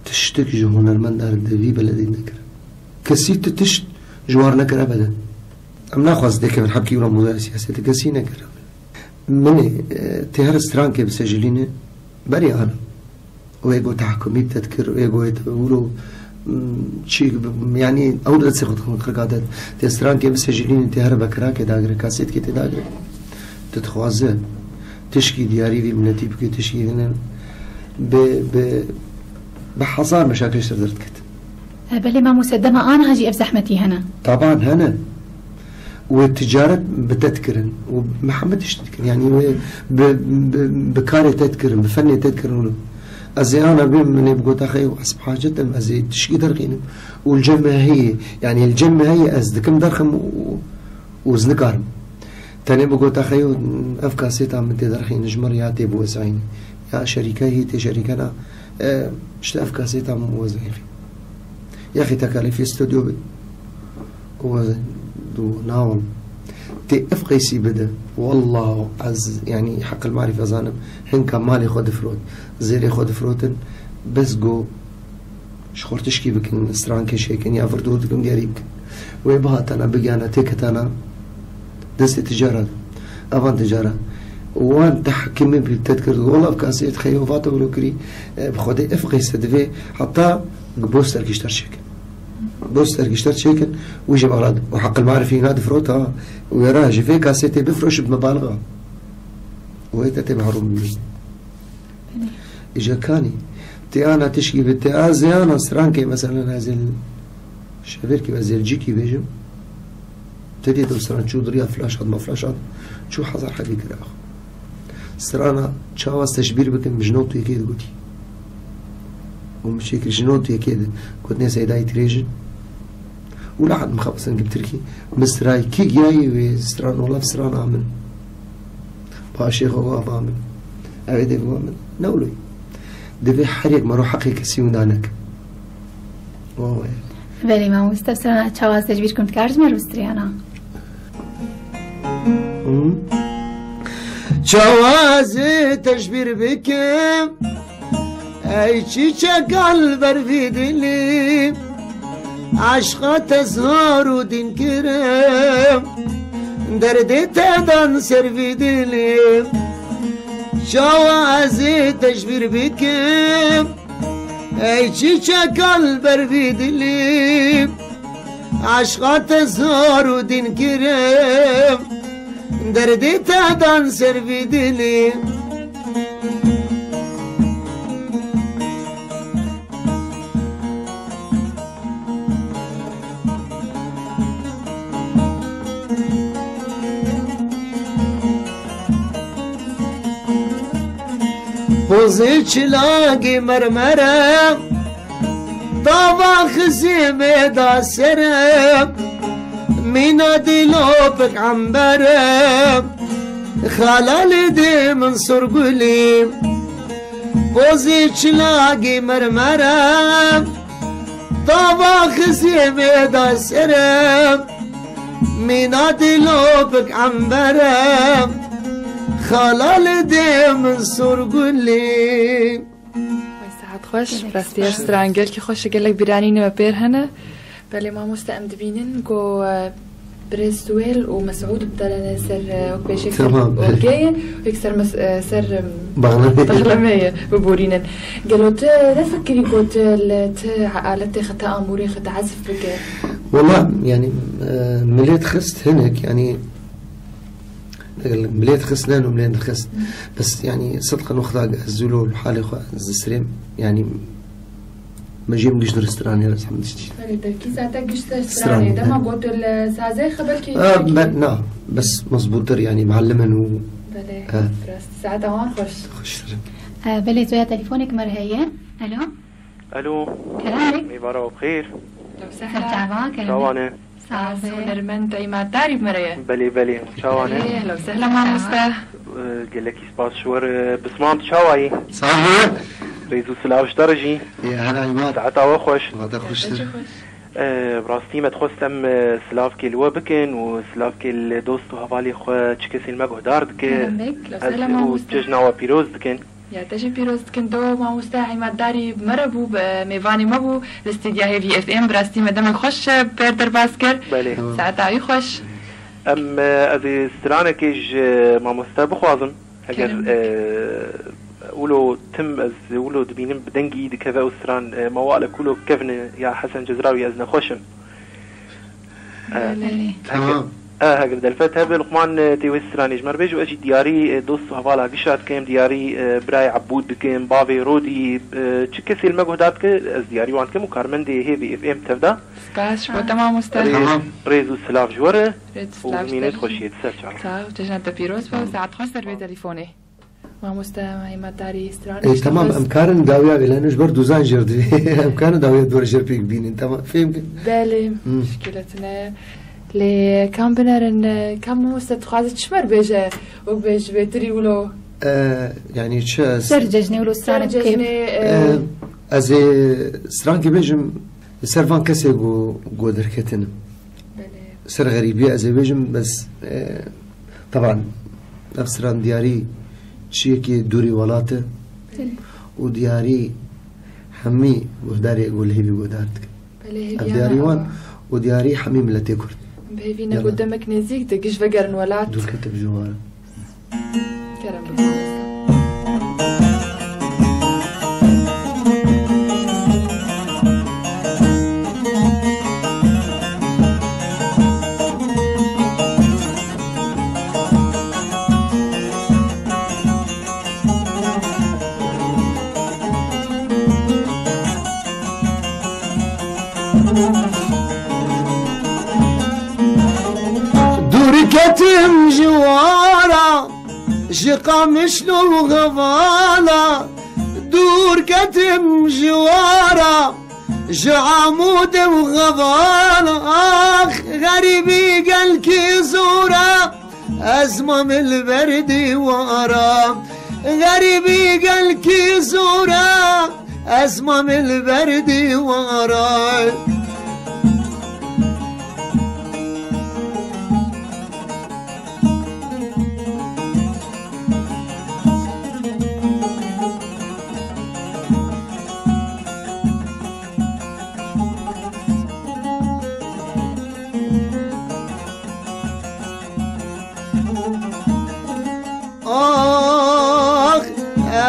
تشتك جهون المندار في بلدنا كر كسي تتشت جوار نكر أبدا أم ناخذ ديك من حكي ولا موضوع سياسي كسي نكر من تهار استرانك مسجلين بري أنا ويجو تحكمي بتذكر ويجو يقولوا شيء يعني أول تسقط خلقات تسترانك مسجلين تهار بكراك داغر كاسيت كي تداغر تتخوازه تشكي دياري في ملتي بكي تشكي بحصار مشاكل صدرت كت بلي ما مسدمة أنا هجي أفزحمتي هنا طبعا هنا والتجارة بتذكرن ومحمد تذكر يعني بكاري تذكرن بفني تذكرن أزي أنا من يبقوا تخي وحسب حاجتهم أزي تشكي درقين والجماهية يعني الجماهية أزدكم درخم وزنكارم تاني بقوا تخي أفكاسيت عم تدرخين جمر يعطي بوزعين يا شركة هي تشركنا شت أفكاسيت عم وزعين يا أخي تكاليف استوديو وزن دو ناول تي افقيسي بدا والله عز يعني حق المعرفة زانم هنكا مالي خود فروت زيري خود فروتن بس جو شخور تشكي بكن استران كشيكن يا فردوتكم دياريك ويبهات انا بقانا تيكت انا دست تجارة افان تجارة وان تحكمي بالتذكر والله بكاسيت خيو فاتو بلوكري بخودي افقيسي دفي حتى بوستر كيشتر شيكن بوستر كيشترت شيكن ويجي بغلاد وحق المعرفة ينادي فروتها ويراه جي كاسيتي بفرش بمبالغة وهيتا محروم مني إجا كاني تي أنا تشكي بالتي أزي أنا سرانكي مثلا هذه الشافيركي هذه الجيكي بيجم تدي دو سران شو دريا فلاشات ما فلاشات شو حصل حقيقي أخو سرانا تشاواز تشبير بكم بجنوتو يكيد قوتي ومشيك جنوتو يكيد كنت ناس عداي تريجن ولا حد مخبص نجيب تركي مصراي كي جاي وستران والله في سران عامل باشيخ وغاب عامل أعيد عامل نولي دفي حريق ما روح حقيقة سيونانك واو بلي ما مستفسر تشاواز تجبير كنت كارج مر بستريانا تشاواز تجبير بكم أي شيء قلب في دلي عشقا تزهار ودين كرم دردي تدان سرفي دلي شوازي تجبير بكم اي شيشا قلب في دلي عشقا تزهار ودين كرم دردي تدان سرفي دلي بوزي چلاقي مرمرة طابع خزيمة داسرة مينا دلوبك عنبرة خلال دي من صرقلي بوزي چلاقي مرمرة طابع خزيمة داسرة مينا دلوبك عنبرة خلال دم سرگلی ساعت خوش راستیش سترانگل که خوش گلک بیرانی نو بیر هنه بله ما مستعم دبینن گو بريستويل ومسعود بدل سر وكبيشيك وجاين ويكسر سر بغلمية ببورينن قالوا لا تفكري قلت عقلتي خطأ أموري خطأ عزف بك والله يعني مليت خست هناك يعني مليت خسنان ومليت خسن بس يعني صدقا وخذا الزلو الحالي السريم يعني ما جيم قشت رستراني رس حمد شتي. تركيز عتاق قشت رستراني ده ما قلت السازي خبر كي. نعم بس مزبوط يعني معلما و. بلى. فرست ساعة هون خوش. بلى تويا تليفونك مرهية. ألو. ألو. كلامك. ميبارو بخير. لو سهلا. شوانا. نرمن دايما داري بمرية. بلي شوانا. لو سهلا مع مستاه. قال لك سباس شور بسمام شواي. صحيح. ريزو سلاوش درجي. يا هلا عماد. تعتا وخوش. هذا خوش. براستي ما تخصم سلاف كي الوبكن وسلاف كي الدوست وهفالي خو تشكسي المجهو داردك. لو سهلا مع مستاه. وتجنا وبيروز دكن. يا تجي بيروز كنتو مع مستاهي ما داري مربو بميفاني مبو الاستديا هي في اف ام براستي مدام خوش بيرتر باسكر ساعتها اي خوش ام ابي سترانكيج مع مستاهي بخوازم اگر ولو تم از ولو دبينم بدنجي دكذا وستران موال كله كفن يا حسن جزراوي ازنا خوشم تمام هاجر دلفتها بالقمان تيوستراني جمر بيجو اجي دياري دوست هوالا قشات كيم دياري براي عبود بكيم بافي رودي تشكسي المجهودات ك از دياري وان كم وكارمندي هي في اف ام تبدا سباس شو تمام مستاهل ريزو سلاف جوره ومينت خوشيت ساتشار صح تجنا تبيروز ساعات خاص تربي تليفوني ما مستاهل ما داري استراني تمام امكان داويا لانه برضو زانجر امكان داويا دور جربيك بين انت فهمت بالي مشكلتنا لي كم بنرن كم مستخدم شمر بيجا وبيج بيتري ولو يعني شو سرججني ولو سترانك كيف از سترانك بيجم سرفان كسي جو دركتنا سر غريبية از بيجم بس طبعا نفس ران دياري شيء كي دوري ولاته ودياري حمي وداري اقول هي بودارتك دياري وان ودياري حميم لا تاكل بهيفينا قدامك نزيك دقش فقرن ولات دول كتب جوارا كرم كتم جوارا شقا مشلو وغفالا دور كتم جوارا جعمود وغفالا اخ غريبي قلكي زورا ازمم البرد ورا غريبي قلكي زورا ازمم البرد ورا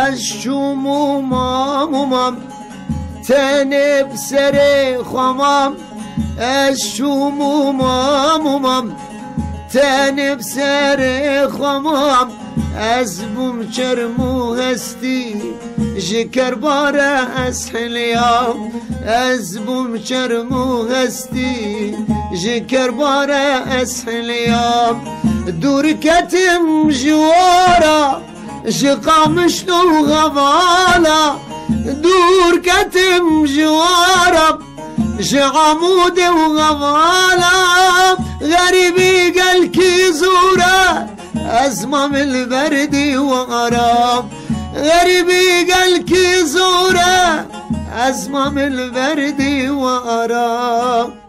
الشموم تنب سري خمام الشموم تنب سري خمام ازبم شرمو هستي جكر بارا اسحل يوم ازبم شرمو هستي جكر بارا اسحل يوم دور كتم جوارا شقا مشلو غفالا دور كتم جوارا شعمود وغفالا غريبي قلكي زورا أزمم البرد وغرام غريبي قلكي زورا أزمم البرد وغرام